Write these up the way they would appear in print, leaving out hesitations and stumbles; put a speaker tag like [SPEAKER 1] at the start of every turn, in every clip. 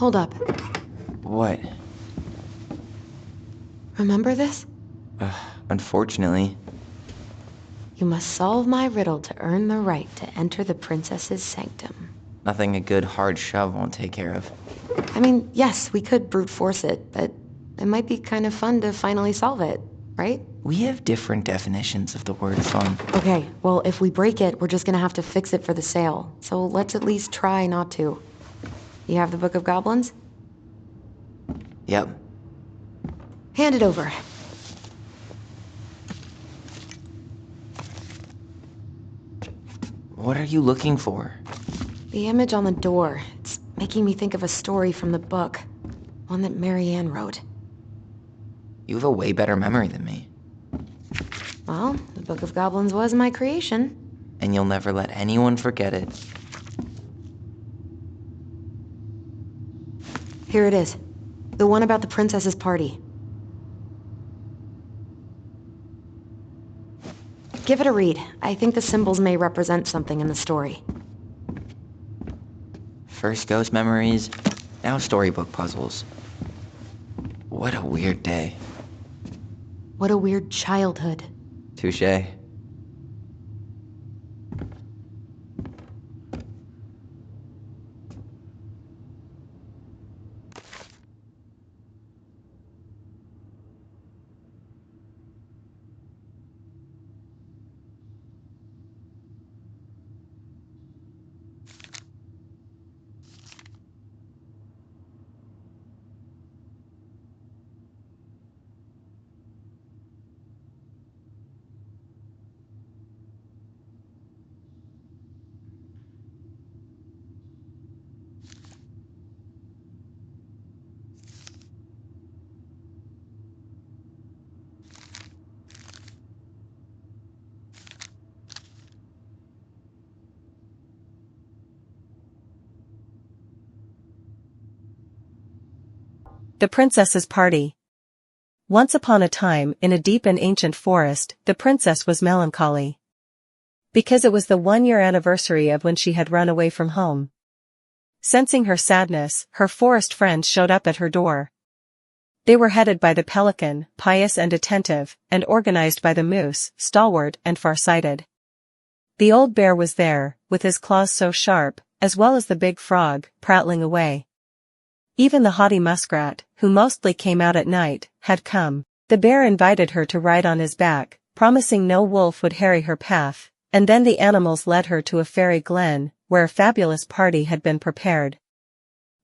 [SPEAKER 1] Hold up.
[SPEAKER 2] What?
[SPEAKER 1] Remember this?
[SPEAKER 2] Unfortunately.
[SPEAKER 1] You must solve my riddle to earn the right to enter the princess's sanctum.
[SPEAKER 2] Nothing a good hard shove won't take care of.
[SPEAKER 1] I mean, yes, we could brute force it, but it might be kind of fun to finally solve it, right?
[SPEAKER 2] We have different definitions of the word fun.
[SPEAKER 1] Okay, well, if we break it, we're just gonna have to fix it for the sale. So let's at least try not to. You have the Book of Goblins?
[SPEAKER 2] Yep.
[SPEAKER 1] Hand it over.
[SPEAKER 2] What are you looking for?
[SPEAKER 1] The image on the door. It's making me think of a story from the book. One that Marianne wrote.
[SPEAKER 2] You have a way better memory than me.
[SPEAKER 1] Well, the Book of Goblins was my creation.
[SPEAKER 2] And you'll never let anyone forget it.
[SPEAKER 1] Here it is. The one about the princess's party. Give it a read. I think the symbols may represent something in the story.
[SPEAKER 2] First ghost memories, now storybook puzzles. What a weird day.
[SPEAKER 1] What a weird childhood.
[SPEAKER 2] Touché.
[SPEAKER 3] The Princess's Party. Once upon a time, in a deep and ancient forest, the princess was melancholy. Because it was the 1-year anniversary of when she had run away from home. Sensing her sadness, her forest friends showed up at her door. They were headed by the pelican, pious and attentive, and organized by the moose, stalwart and far-sighted. The old bear was there, with his claws so sharp, as well as the big frog, prattling away. Even the haughty muskrat, who mostly came out at night, had come. The bear invited her to ride on his back, promising no wolf would harry her path, and then the animals led her to a fairy glen, where a fabulous party had been prepared.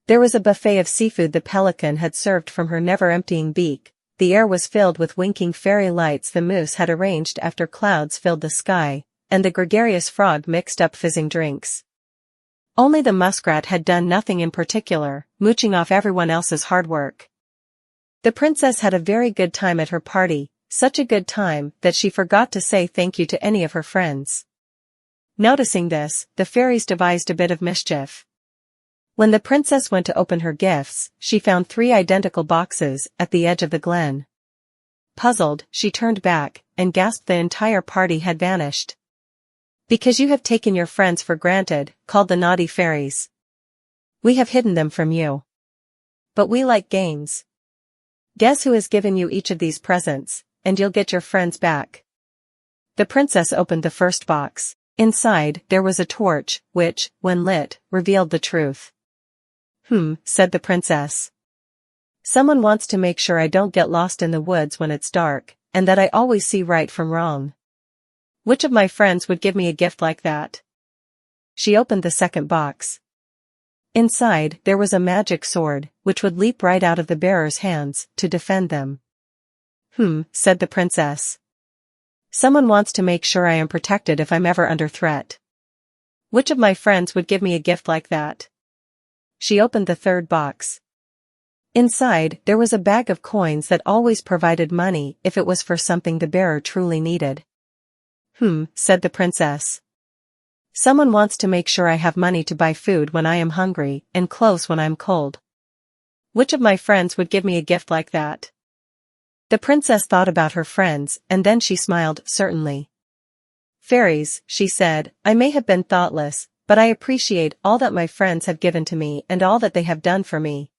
[SPEAKER 3] There was a buffet of seafood the pelican had served from her never-emptying beak, the air was filled with winking fairy lights the moose had arranged after clouds filled the sky, and the gregarious frog mixed up fizzing drinks. Only the muskrat had done nothing in particular, mooching off everyone else's hard work. The princess had a very good time at her party, such a good time that she forgot to say thank you to any of her friends. Noticing this, the fairies devised a bit of mischief. When the princess went to open her gifts, she found 3 identical boxes at the edge of the glen. Puzzled, she turned back, and gasped the entire party had vanished. Because you have taken your friends for granted, called the naughty fairies. We have hidden them from you. But we like games. Guess who has given you each of these presents, and you'll get your friends back. The princess opened the first box. Inside, there was a torch, which, when lit, revealed the truth. Said the princess. Someone wants to make sure I don't get lost in the woods when it's dark, and that I always see right from wrong. Which of my friends would give me a gift like that? She opened the second box. Inside, there was a magic sword, which would leap right out of the bearer's hands, to defend them. Said the princess. Someone wants to make sure I am protected if I'm ever under threat. Which of my friends would give me a gift like that? She opened the third box. Inside, there was a bag of coins that always provided money if it was for something the bearer truly needed. Said the princess. Someone wants to make sure I have money to buy food when I am hungry, and clothes when I'm cold. Which of my friends would give me a gift like that? The princess thought about her friends, and then she smiled, certainly. Fairies, she said, I may have been thoughtless, but I appreciate all that my friends have given to me and all that they have done for me."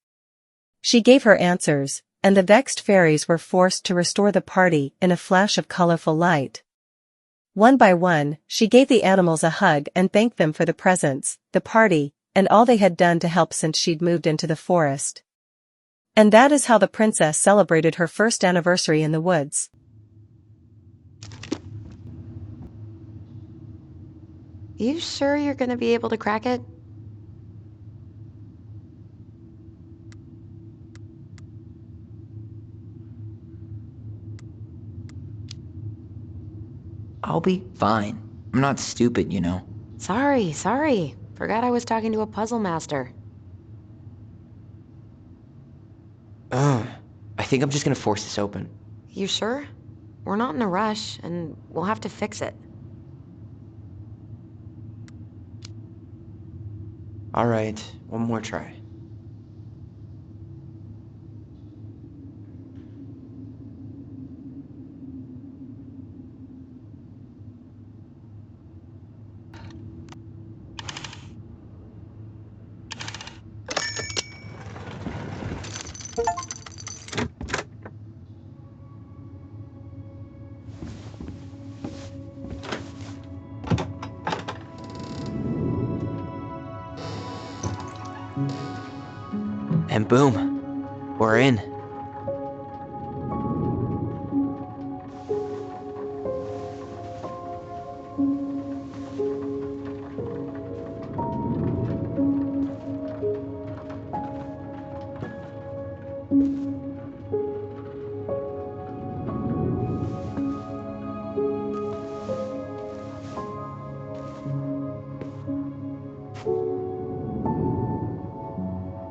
[SPEAKER 3] She gave her answers, and the vexed fairies were forced to restore the party in a flash of colorful light. One by one, she gave the animals a hug and thanked them for the presents, the party, and all they had done to help since she'd moved into the forest. And that is how the princess celebrated her first anniversary in the woods.
[SPEAKER 1] You sure you're gonna be able to crack it?
[SPEAKER 2] I'll be fine. I'm not stupid, you know.
[SPEAKER 1] Sorry. Forgot I was talking to a puzzle master.
[SPEAKER 2] Ugh. I think I'm just gonna force this open.
[SPEAKER 1] You sure? We're not in a rush, and we'll have to fix it.
[SPEAKER 2] Alright, one more try. And boom, we're in.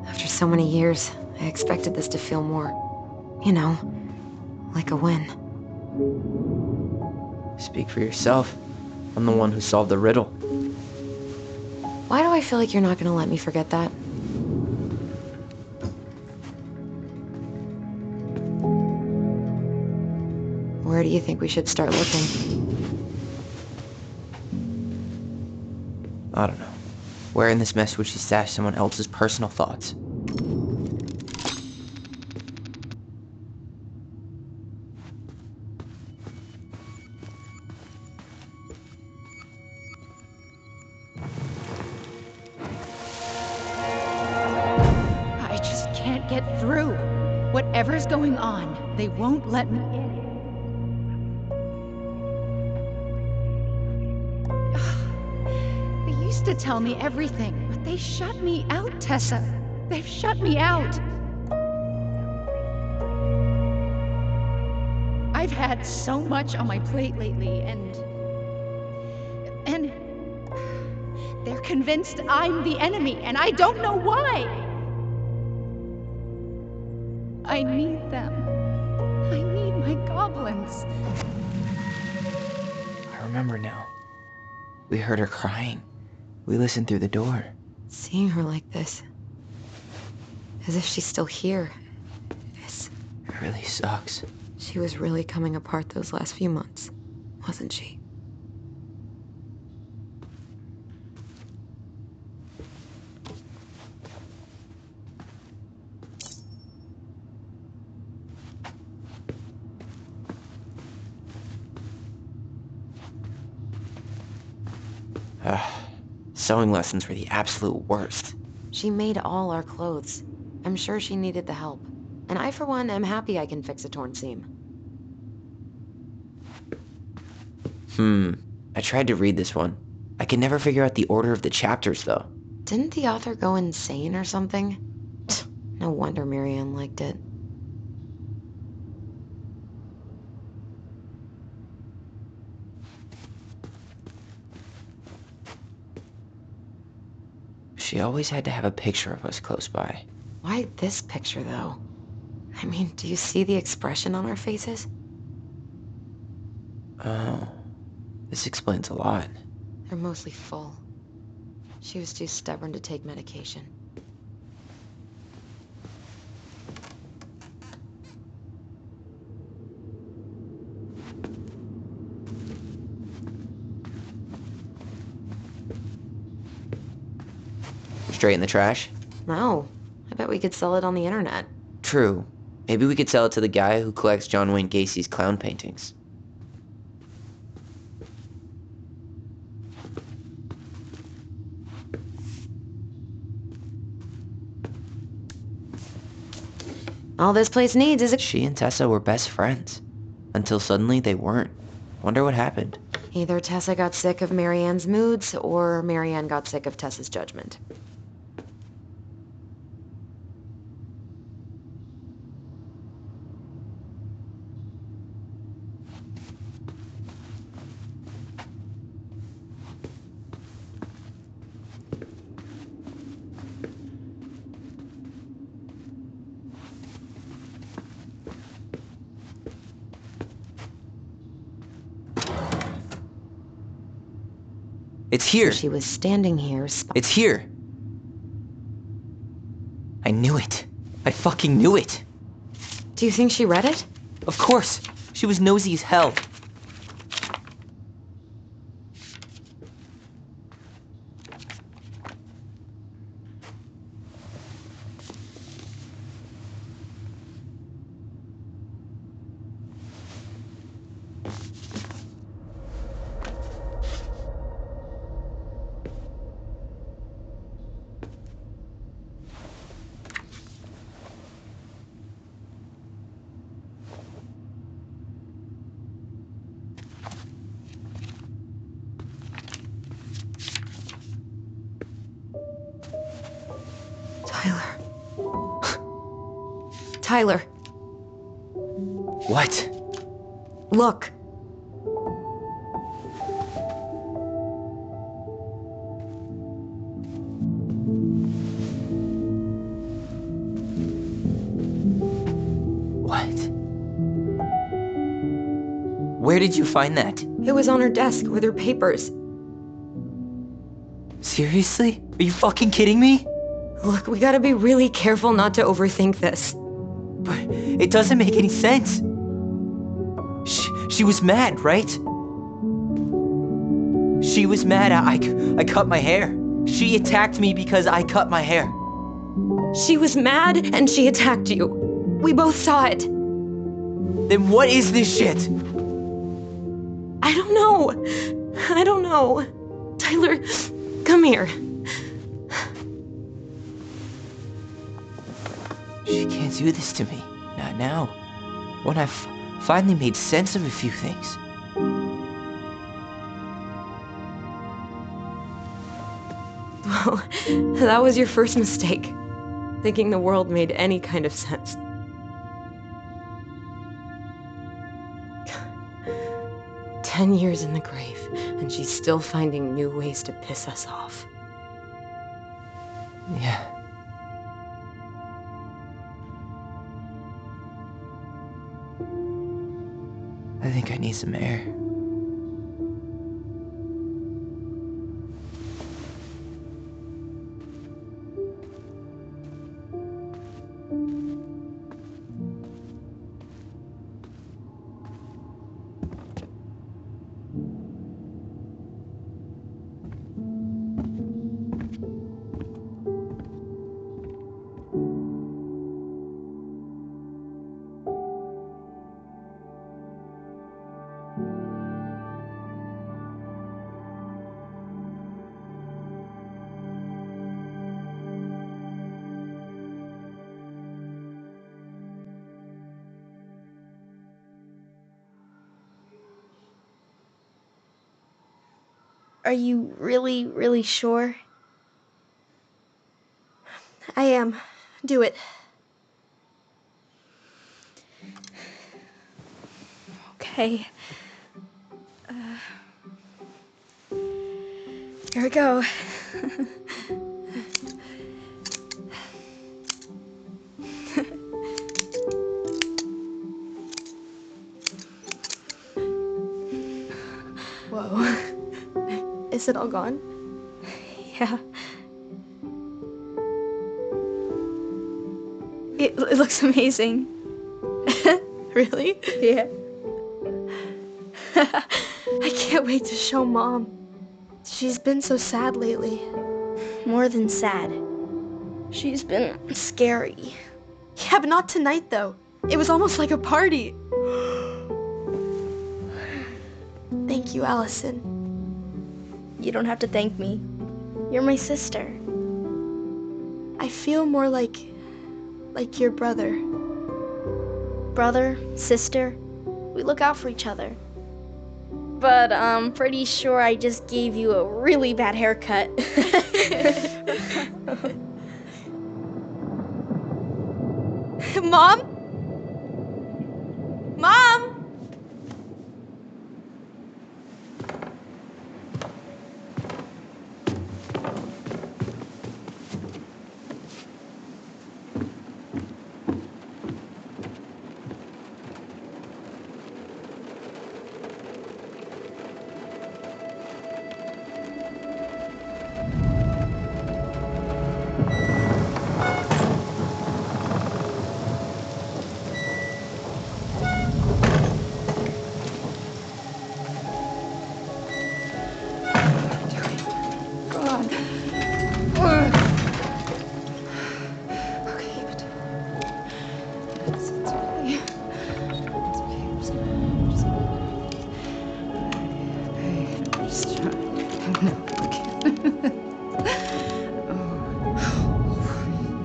[SPEAKER 1] After so many years, I expected this to feel more, you know, like a win.
[SPEAKER 2] Speak for yourself. I'm the one who solved the riddle.
[SPEAKER 1] Why do I feel like you're not gonna let me forget that? Where do you think we should start looking?
[SPEAKER 2] I don't know. Where in this mess would she stash someone else's personal thoughts?
[SPEAKER 4] I just can't get through. Whatever's going on, they won't let me in. They used to tell me everything, but they shut me out, Tessa. They've shut me out. I've had so much on my plate lately, and they're convinced I'm the enemy, and I don't know why. I need them. I need my goblins.
[SPEAKER 2] I remember now. We heard her crying. We listened through the door.
[SPEAKER 1] Seeing her like this, as if she's still here,
[SPEAKER 2] It really sucks.
[SPEAKER 1] she was really coming apart those last few months, wasn't she?
[SPEAKER 2] Sewing lessons were the absolute worst.
[SPEAKER 1] She made all our clothes. I'm sure she needed the help. And I, for one, am happy I can fix a torn seam.
[SPEAKER 2] I tried to read this one. I could never figure out the order of the chapters, though.
[SPEAKER 1] Didn't the author go insane or something? No wonder Marianne liked it.
[SPEAKER 2] She always had to have a picture of us close by.
[SPEAKER 1] Why this picture, though? I mean, do you see the expression on our faces?
[SPEAKER 2] Oh, this explains a lot.
[SPEAKER 1] They're mostly full. She was too stubborn to take medication.
[SPEAKER 2] Straight in the trash?
[SPEAKER 1] No. I bet we could sell it on the internet.
[SPEAKER 2] True. Maybe we could sell it to the guy who collects John Wayne Gacy's clown paintings.
[SPEAKER 1] All this place needs is a...
[SPEAKER 2] She and Tessa were best friends. Until suddenly they weren't. Wonder what happened.
[SPEAKER 1] Either Tessa got sick of Marianne's moods, or Marianne got sick of Tessa's judgment.
[SPEAKER 2] It's here.
[SPEAKER 1] She was standing here,
[SPEAKER 2] It's here. I knew it. I fucking knew it.
[SPEAKER 1] Do you think she read it?
[SPEAKER 2] Of course. She was nosy as hell.
[SPEAKER 1] Tyler.
[SPEAKER 2] What?
[SPEAKER 1] Look.
[SPEAKER 2] What? Where did you find that?
[SPEAKER 1] It was on her desk with her papers.
[SPEAKER 2] Seriously? Are you fucking kidding me?
[SPEAKER 1] Look, we gotta be really careful not to overthink this.
[SPEAKER 2] But it doesn't make any sense. She was mad, right? She was mad I cut my hair. She attacked me because I cut my hair.
[SPEAKER 1] She was mad and she attacked you. We both saw it.
[SPEAKER 2] Then what is this shit?
[SPEAKER 1] I don't know. Tyler, come here.
[SPEAKER 2] She can't do this to me. Not now. When I've finally made sense of a few things.
[SPEAKER 1] Well, that was your first mistake. Thinking the world made any kind of sense. "10 years in the grave, and she's still finding new ways to piss us off."
[SPEAKER 2] Yeah. I think I need some air.
[SPEAKER 5] Are you really, really sure? I am. Do it. Okay. Here we go. Whoa. Is it all gone? Yeah. It looks amazing.
[SPEAKER 1] Really?
[SPEAKER 5] Yeah. I can't wait to show Mom. She's been so sad lately. More than sad. She's been scary. Yeah, but not tonight, though. It was almost like a party. Thank you, Allison. You don't have to thank me. You're my sister. I feel more like your brother. Brother, sister, we look out for each other. But I'm pretty sure I just gave you a really bad haircut. Mom? Mom?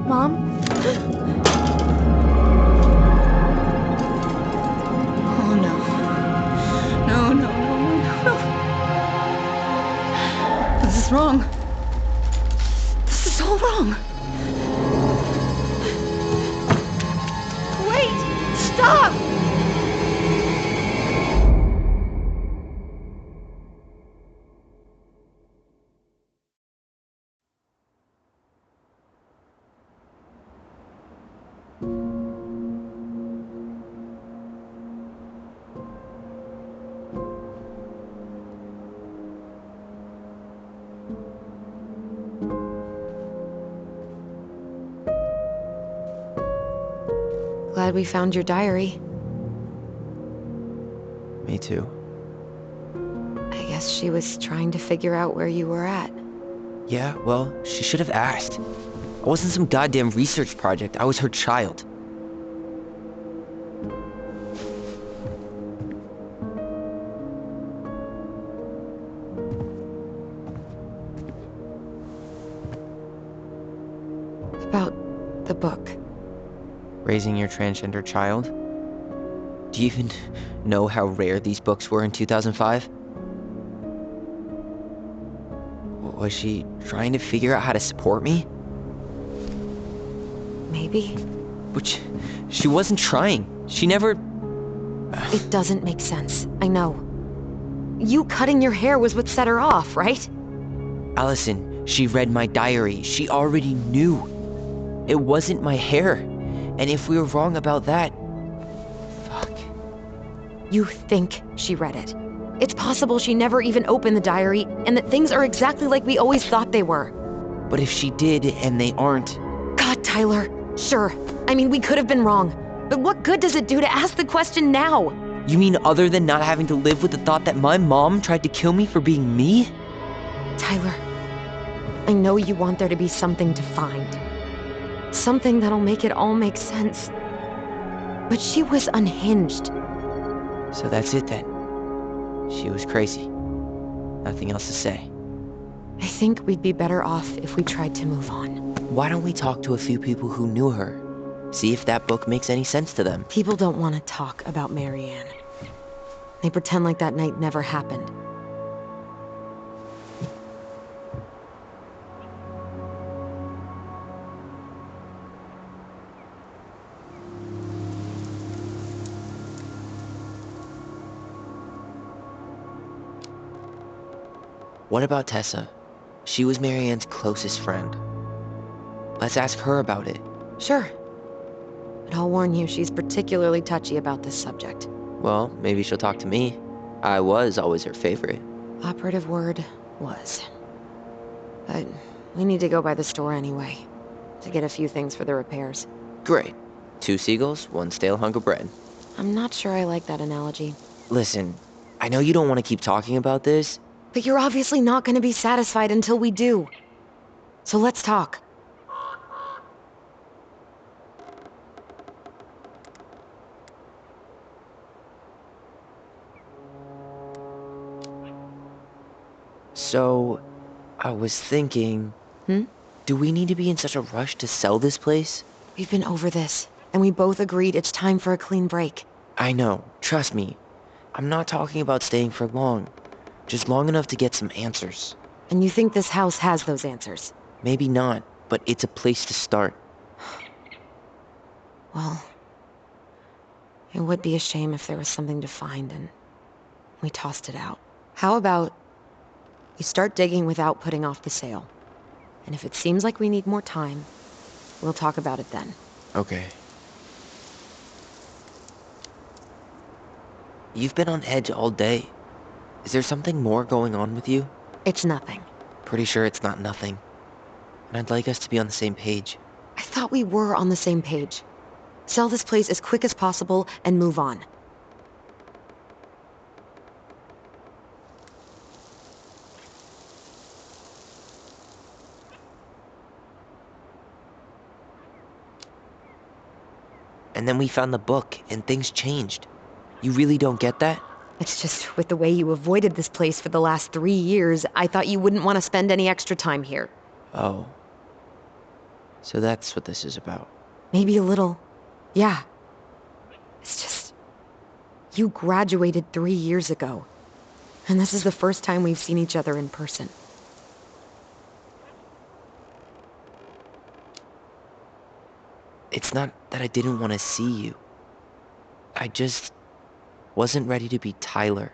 [SPEAKER 5] Mom?
[SPEAKER 4] Oh no. No, no, no, no, no. This is wrong. This is all wrong. Wait! Stop!
[SPEAKER 1] Glad we found your diary.
[SPEAKER 2] Me too.
[SPEAKER 1] I guess she was trying to figure out where you were at.
[SPEAKER 2] Yeah, well, she should have asked. I wasn't some goddamn research project. I was her child.
[SPEAKER 1] About the book.
[SPEAKER 2] Raising your transgender child? Do you even know how rare these books were in 2005? Was she trying to figure out how to support me?
[SPEAKER 1] Maybe.
[SPEAKER 2] Which, she wasn't trying. She never...
[SPEAKER 1] It doesn't make sense. I know. You cutting your hair was what set her off, right?
[SPEAKER 2] Allison, she read my diary. She already knew. It wasn't my hair. And if we were wrong about that... Fuck.
[SPEAKER 1] You think she read it. It's possible she never even opened the diary, and that things are exactly like we always thought they were.
[SPEAKER 2] But if she did, and they aren't...
[SPEAKER 1] God, Tyler. Sure. I mean, we could have been wrong. But what good does it do to ask the question now?
[SPEAKER 2] You mean other than not having to live with the thought that my mom tried to kill me for being me?
[SPEAKER 1] Tyler, I know you want there to be something to find. Something that'll make it all make sense. But she was unhinged.
[SPEAKER 2] So that's it then. She was crazy. Nothing else to say.
[SPEAKER 1] I think we'd be better off if we tried to move on.
[SPEAKER 2] Why don't we talk to a few people who knew her? See if that book makes any sense to them.
[SPEAKER 1] People don't want to talk about Marianne. They pretend like that night never happened.
[SPEAKER 2] What about Tessa? She was Marianne's closest friend. Let's ask her about it.
[SPEAKER 1] Sure. But I'll warn you, she's particularly touchy about this subject.
[SPEAKER 2] Well, maybe she'll talk to me. I was always her favorite.
[SPEAKER 1] Operative word was. But we need to go by the store anyway, to get a few things for the repairs.
[SPEAKER 2] Great. 2 seagulls, 1 stale hunk of bread.
[SPEAKER 1] I'm not sure I like that analogy.
[SPEAKER 2] Listen, I know you don't want to keep talking about this.
[SPEAKER 1] But you're obviously not going to be satisfied until we do. So let's talk.
[SPEAKER 2] So, I was thinking...
[SPEAKER 1] Hmm?
[SPEAKER 2] Do we need to be in such a rush to sell this place?
[SPEAKER 1] We've been over this, and we both agreed it's time for a clean break.
[SPEAKER 2] I know, trust me. I'm not talking about staying for long. Just long enough to get some answers.
[SPEAKER 1] And you think this house has those answers?
[SPEAKER 2] Maybe not, but it's a place to start.
[SPEAKER 1] Well, it would be a shame if there was something to find and we tossed it out. How about we start digging without putting off the sale? And if it seems like we need more time, we'll talk about it then.
[SPEAKER 2] Okay. You've been on edge all day. Is there something more going on with you?
[SPEAKER 1] It's nothing.
[SPEAKER 2] Pretty sure it's not nothing. And I'd like us to be on the same page.
[SPEAKER 1] I thought we were on the same page. Sell this place as quick as possible and move on.
[SPEAKER 2] And then we found the book, and things changed. You really don't get that?
[SPEAKER 1] It's just with the way you avoided this place for the last 3 years, I thought you wouldn't want to spend any extra time here.
[SPEAKER 2] Oh. So that's what this is about.
[SPEAKER 1] Maybe a little. Yeah. It's just... You graduated 3 years ago. And this is the first time we've seen each other in person.
[SPEAKER 2] It's not that I didn't want to see you. I just wasn't ready to be Tyler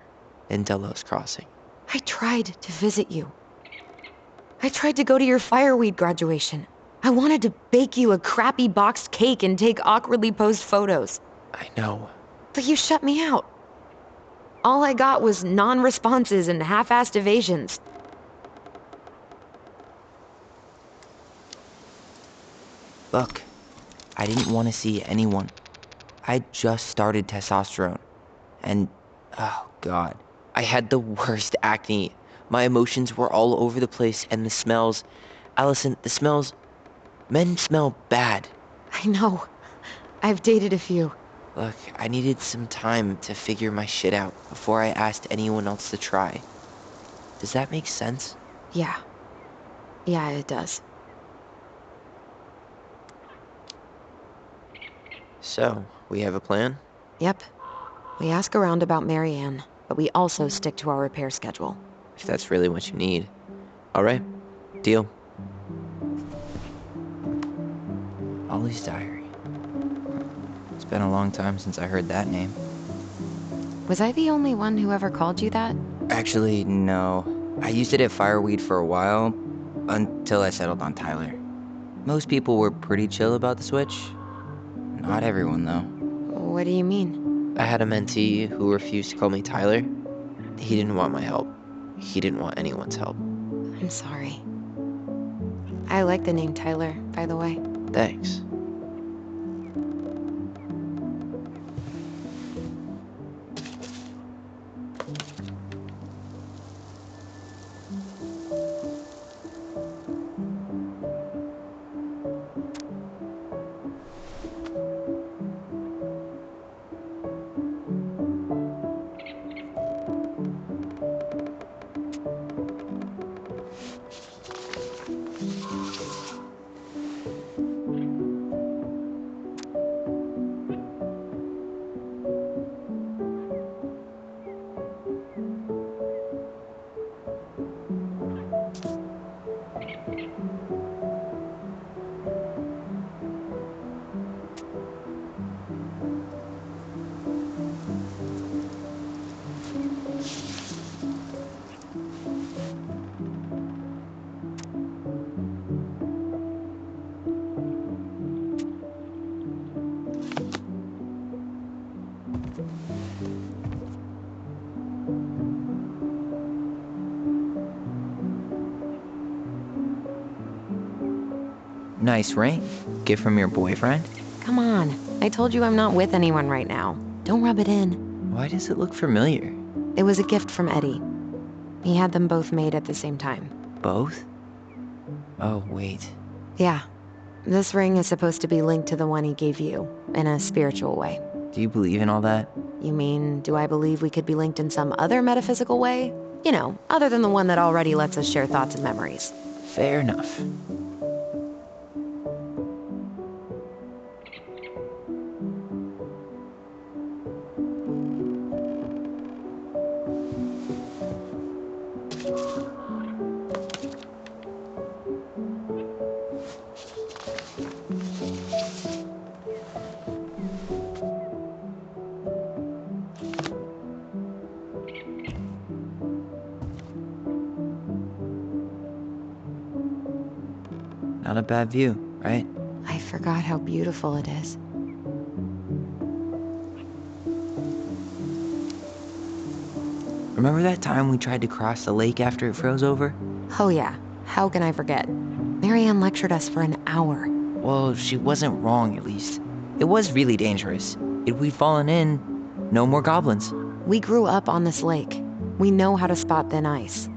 [SPEAKER 2] in Delos Crossing.
[SPEAKER 1] I tried to visit you. I tried to go to your fireweed graduation. I wanted to bake you a crappy boxed cake and take awkwardly posed photos.
[SPEAKER 2] I know.
[SPEAKER 1] But you shut me out. All I got was non-responses and half-assed evasions.
[SPEAKER 2] Look, I didn't want to see anyone. I just started testosterone. And, oh God, I had the worst acne. My emotions were all over the place, and the smells... Allison, the smells... Men smell bad.
[SPEAKER 1] I know. I've dated a few.
[SPEAKER 2] Look, I needed some time to figure my shit out before I asked anyone else to try. Does that make sense?
[SPEAKER 1] Yeah. Yeah, it does.
[SPEAKER 2] So, we have a plan?
[SPEAKER 1] Yep. We ask around about Marianne, but we also stick to our repair schedule.
[SPEAKER 2] If that's really what you need. Alright, deal. Ollie's diary. It's been a long time since I heard that name.
[SPEAKER 1] Was I the only one who ever called you that?
[SPEAKER 6] Actually, no. I used it at Fireweed for a while, until I settled on Tyler. Most people were pretty chill about the switch. Not everyone, though.
[SPEAKER 1] What do you mean?
[SPEAKER 2] I had a mentee who refused to call me Tyler. He didn't want my help. He didn't want anyone's help.
[SPEAKER 1] I'm sorry. I like the name Tyler, by the way.
[SPEAKER 2] Thanks.
[SPEAKER 6] Nice ring. Gift from your boyfriend?
[SPEAKER 1] Come on. I told you I'm not with anyone right now. Don't rub it in.
[SPEAKER 6] Why does it look familiar?
[SPEAKER 1] It was a gift from Eddie. He had them both made at the same time.
[SPEAKER 6] Both? Oh, wait.
[SPEAKER 1] Yeah. This ring is supposed to be linked to the one he gave you, in a spiritual way.
[SPEAKER 6] Do you believe in all that?
[SPEAKER 1] You mean, do I believe we could be linked in some other metaphysical way? You know, other than the one that already lets us share thoughts and memories.
[SPEAKER 2] Fair enough. Not a bad view, right?
[SPEAKER 1] I forgot how beautiful it is.
[SPEAKER 2] Remember that time we tried to cross the lake after it froze over?
[SPEAKER 1] Oh yeah, how can I forget? Marianne lectured us for an hour.
[SPEAKER 2] Well, she wasn't wrong, at least. It was really dangerous. If we'd fallen in, no more goblins.
[SPEAKER 1] We grew up on this lake. We know how to spot thin ice.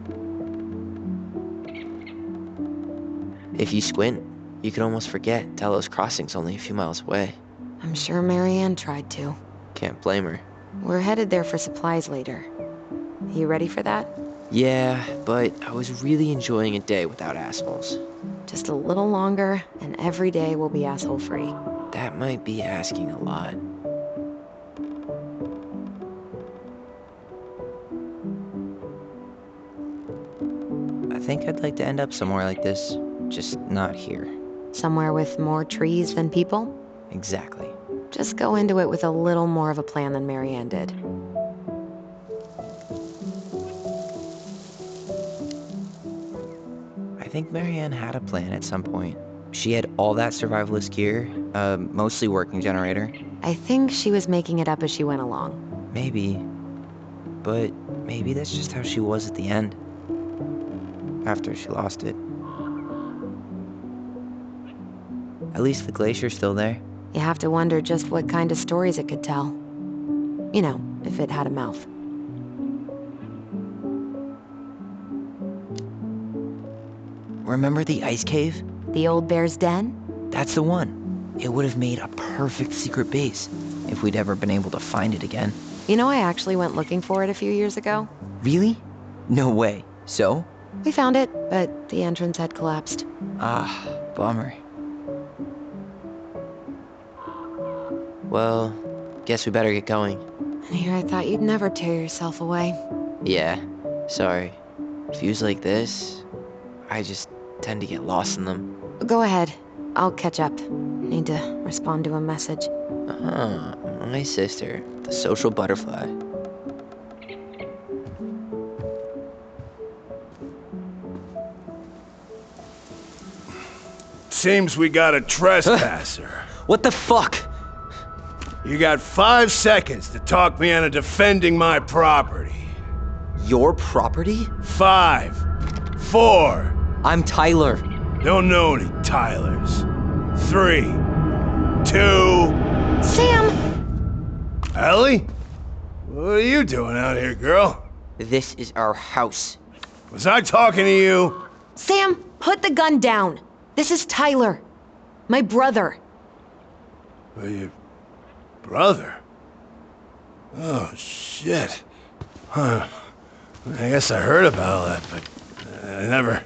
[SPEAKER 6] If you squint, you can almost forget Delos Crossing's only a few miles away.
[SPEAKER 1] I'm sure Marianne tried to.
[SPEAKER 6] Can't blame her.
[SPEAKER 1] We're headed there for supplies later. You ready for that?
[SPEAKER 6] Yeah, but I was really enjoying a day without assholes.
[SPEAKER 1] Just a little longer, and every day will be asshole-free.
[SPEAKER 6] That might be asking a lot.
[SPEAKER 2] I think I'd like to end up somewhere like this, just not here.
[SPEAKER 1] Somewhere with more trees than people?
[SPEAKER 2] Exactly.
[SPEAKER 1] Just go into it with a little more of a plan than Marianne did.
[SPEAKER 2] I think Marianne had a plan at some point. She had all that survivalist gear, mostly working generator.
[SPEAKER 1] I think she was making it up as she went along.
[SPEAKER 2] Maybe. But maybe that's just how she was at the end. After she lost it. At least the glacier's still there.
[SPEAKER 1] You have to wonder just what kind of stories it could tell. You know, if it had a mouth.
[SPEAKER 2] Remember the ice cave?
[SPEAKER 1] The old bear's den?
[SPEAKER 2] That's the one. It would have made a perfect secret base if we'd ever been able to find it again.
[SPEAKER 1] You know, I actually went looking for it a few years ago.
[SPEAKER 2] Really? No way. So?
[SPEAKER 1] We found it, but the entrance had collapsed.
[SPEAKER 2] Ah, bummer.
[SPEAKER 6] Well, guess we better get going.
[SPEAKER 1] And here I thought you'd never tear yourself away.
[SPEAKER 6] Yeah, sorry. Views like this, I just tend to get lost in them.
[SPEAKER 1] Go ahead. I'll catch up. Need to respond to a message.
[SPEAKER 6] Ah, my sister, the social butterfly.
[SPEAKER 7] Seems we got a trespasser.
[SPEAKER 2] What the fuck?
[SPEAKER 7] You got 5 seconds to talk me into defending my property.
[SPEAKER 2] Your property?
[SPEAKER 7] 5, 4,
[SPEAKER 2] I'm Tyler.
[SPEAKER 7] don't know any Tylers. 3, 2...
[SPEAKER 1] Sam!
[SPEAKER 7] Ellie? What are you doing out here, girl?
[SPEAKER 2] This is our house.
[SPEAKER 7] Was I talking to you?
[SPEAKER 1] Sam, put the gun down. This is Tyler. My brother.
[SPEAKER 7] Well, your brother? Oh, shit. Huh. I guess I heard about all that, but I never...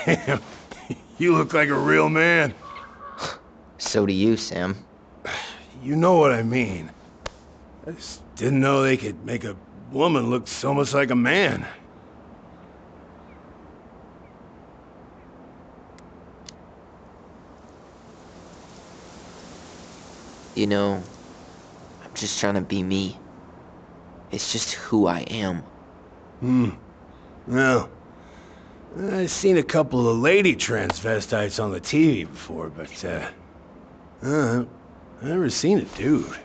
[SPEAKER 7] Damn, you look like a real man.
[SPEAKER 6] So do you, Sam.
[SPEAKER 7] You know what I mean. I just didn't know they could make a woman look so much like a man.
[SPEAKER 6] You know, I'm just trying to be me. It's just who I am.
[SPEAKER 7] Well, I've seen a couple of lady transvestites on the TV before, but, I've never seen a dude.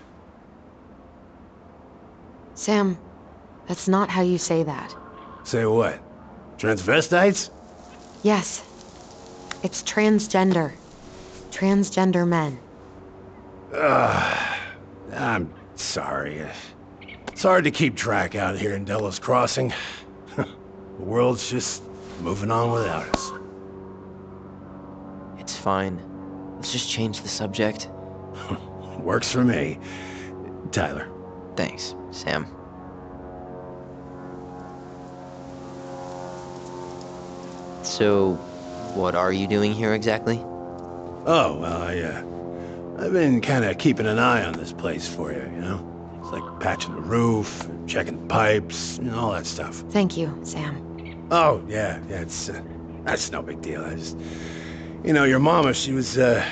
[SPEAKER 1] Sam, that's not how you say that.
[SPEAKER 7] Say what? Transvestites?
[SPEAKER 1] Yes. It's transgender. Transgender men.
[SPEAKER 7] I'm sorry. It's hard to keep track out here in Delos Crossing. The world's just moving on without us.
[SPEAKER 6] It's fine. Let's just change the subject.
[SPEAKER 7] Works for me. Tyler.
[SPEAKER 6] Thanks, Sam.
[SPEAKER 2] So, what are you doing here exactly?
[SPEAKER 7] Oh, well, I've been kind of keeping an eye on this place for you, you know? It's like patching the roof, checking the pipes, you know, all that stuff.
[SPEAKER 1] Thank you, Sam.
[SPEAKER 7] Oh, yeah, that's no big deal. I just, you know, your mama, she was a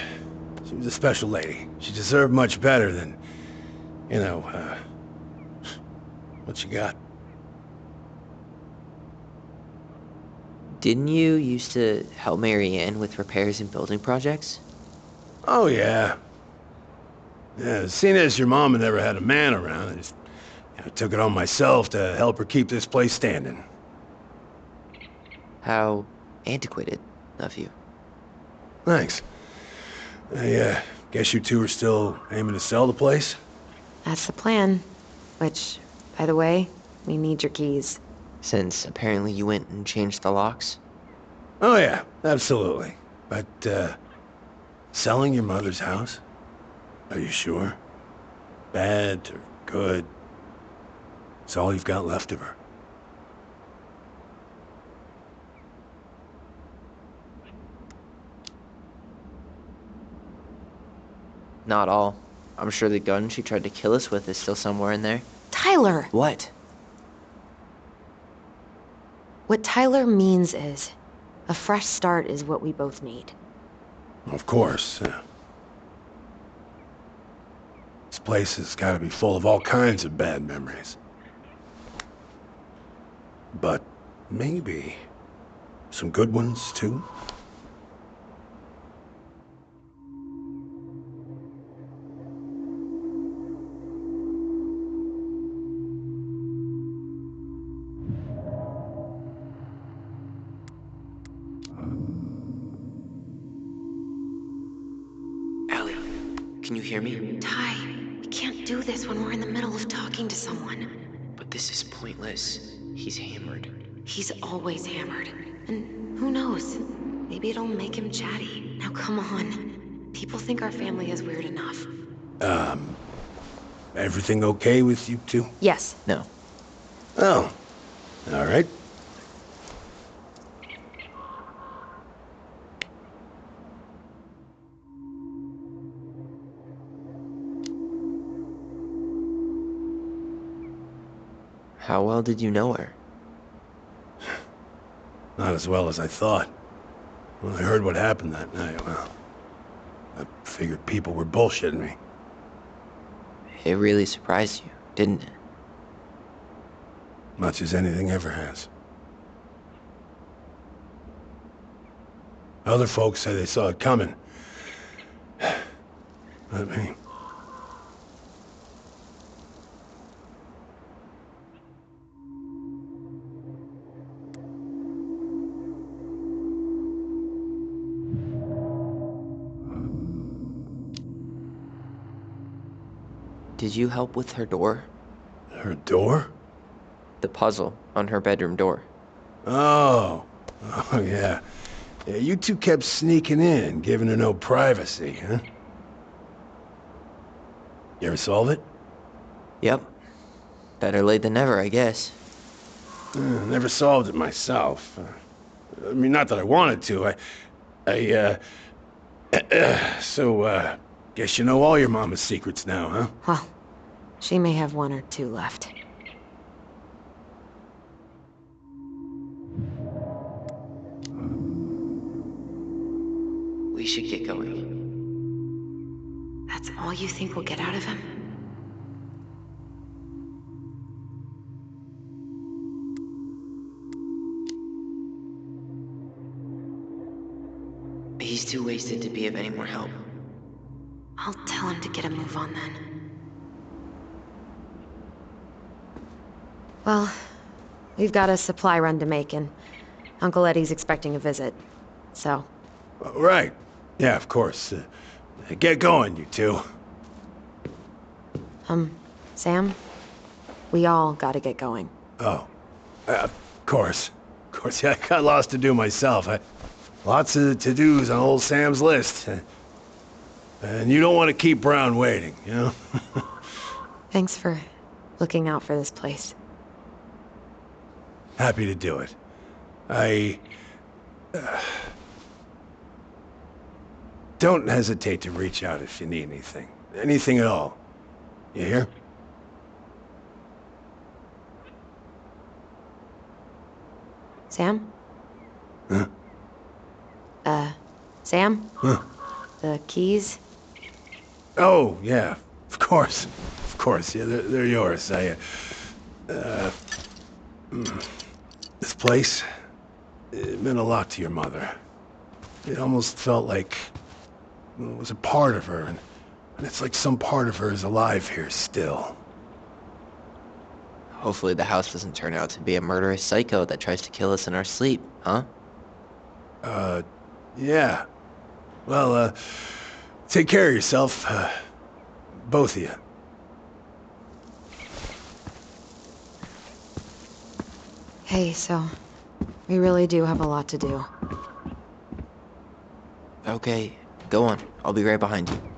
[SPEAKER 7] special lady. She deserved much better than, you know, what you got.
[SPEAKER 2] Didn't you used to help Mary Ann with repairs and building projects?
[SPEAKER 7] Oh, yeah. Yeah, seeing as your mama never had a man around, I just, you know, took it on myself to help her keep this place standing.
[SPEAKER 2] How antiquated of you.
[SPEAKER 7] Thanks. I guess you two are still aiming to sell the place?
[SPEAKER 1] That's the plan. Which, by the way, we need your keys.
[SPEAKER 2] Since apparently you went and changed the locks?
[SPEAKER 7] Oh yeah, absolutely. But, selling your mother's house? Are you sure? Bad or good? It's all you've got left of her.
[SPEAKER 2] Not all. I'm sure the gun she tried to kill us with is still somewhere in there.
[SPEAKER 1] Tyler!
[SPEAKER 2] What?
[SPEAKER 1] What Tyler means is, a fresh start is what we both need.
[SPEAKER 7] Of course. This place has got to be full of all kinds of bad memories. But maybe some good ones, too?
[SPEAKER 2] Allie, can you hear me?
[SPEAKER 1] Ty, we can't do this when we're in the middle of talking to someone.
[SPEAKER 2] But this is pointless. He's hammered.
[SPEAKER 1] He's always hammered. And who knows? Maybe it'll make him chatty. Now come on. People think our family is weird enough.
[SPEAKER 7] Everything okay with you two?
[SPEAKER 1] Yes.
[SPEAKER 2] No.
[SPEAKER 7] Oh, all right.
[SPEAKER 2] How well did you know her?
[SPEAKER 7] Not as well as I thought. When I heard what happened that night, well, I figured people were bullshitting me.
[SPEAKER 2] It really surprised you, didn't it?
[SPEAKER 7] Much as anything ever has. Other folks say they saw it coming. Not me.
[SPEAKER 2] Did you help with her door?
[SPEAKER 7] Her door?
[SPEAKER 2] The puzzle on her bedroom door.
[SPEAKER 7] Oh. Oh, yeah. Yeah, you two kept sneaking in, giving her no privacy, huh? You ever solve it?
[SPEAKER 2] Yep. Better late than never, I guess.
[SPEAKER 7] Never solved it myself. I mean, not that I wanted to. So, guess you know all your mama's secrets now, huh?
[SPEAKER 1] Well, she may have one or two left.
[SPEAKER 2] We should get going.
[SPEAKER 1] That's all you think we'll get out of him?
[SPEAKER 2] He's too wasted to be of any more help.
[SPEAKER 1] I'll tell him to get a move on then. Well, we've got a supply run to make, and Uncle Eddie's expecting a visit. So,
[SPEAKER 7] Right. Yeah, of course. Get going, you two.
[SPEAKER 1] Sam? We all gotta get going.
[SPEAKER 7] Oh. Of course. Of course, yeah, I got lots to do myself. Lots of to-dos on old Sam's list. And you don't want to keep Brown waiting, you know?
[SPEAKER 1] Thanks for looking out for this place.
[SPEAKER 7] Happy to do it. Don't hesitate to reach out if you need anything. Anything at all. You hear?
[SPEAKER 1] Sam?
[SPEAKER 7] Huh?
[SPEAKER 1] Sam?
[SPEAKER 7] Huh?
[SPEAKER 1] The keys?
[SPEAKER 7] Oh, yeah. Of course. Of course. Yeah, they're yours. This place, it meant a lot to your mother. It almost felt like it was a part of her, and it's like some part of her is alive here still.
[SPEAKER 2] Hopefully the house doesn't turn out to be a murderous psycho that tries to kill us in our sleep, huh?
[SPEAKER 7] Yeah. Well, take care of yourself, both of you.
[SPEAKER 1] Hey, so we really do have a lot to do.
[SPEAKER 2] Okay, go on. I'll be right behind you.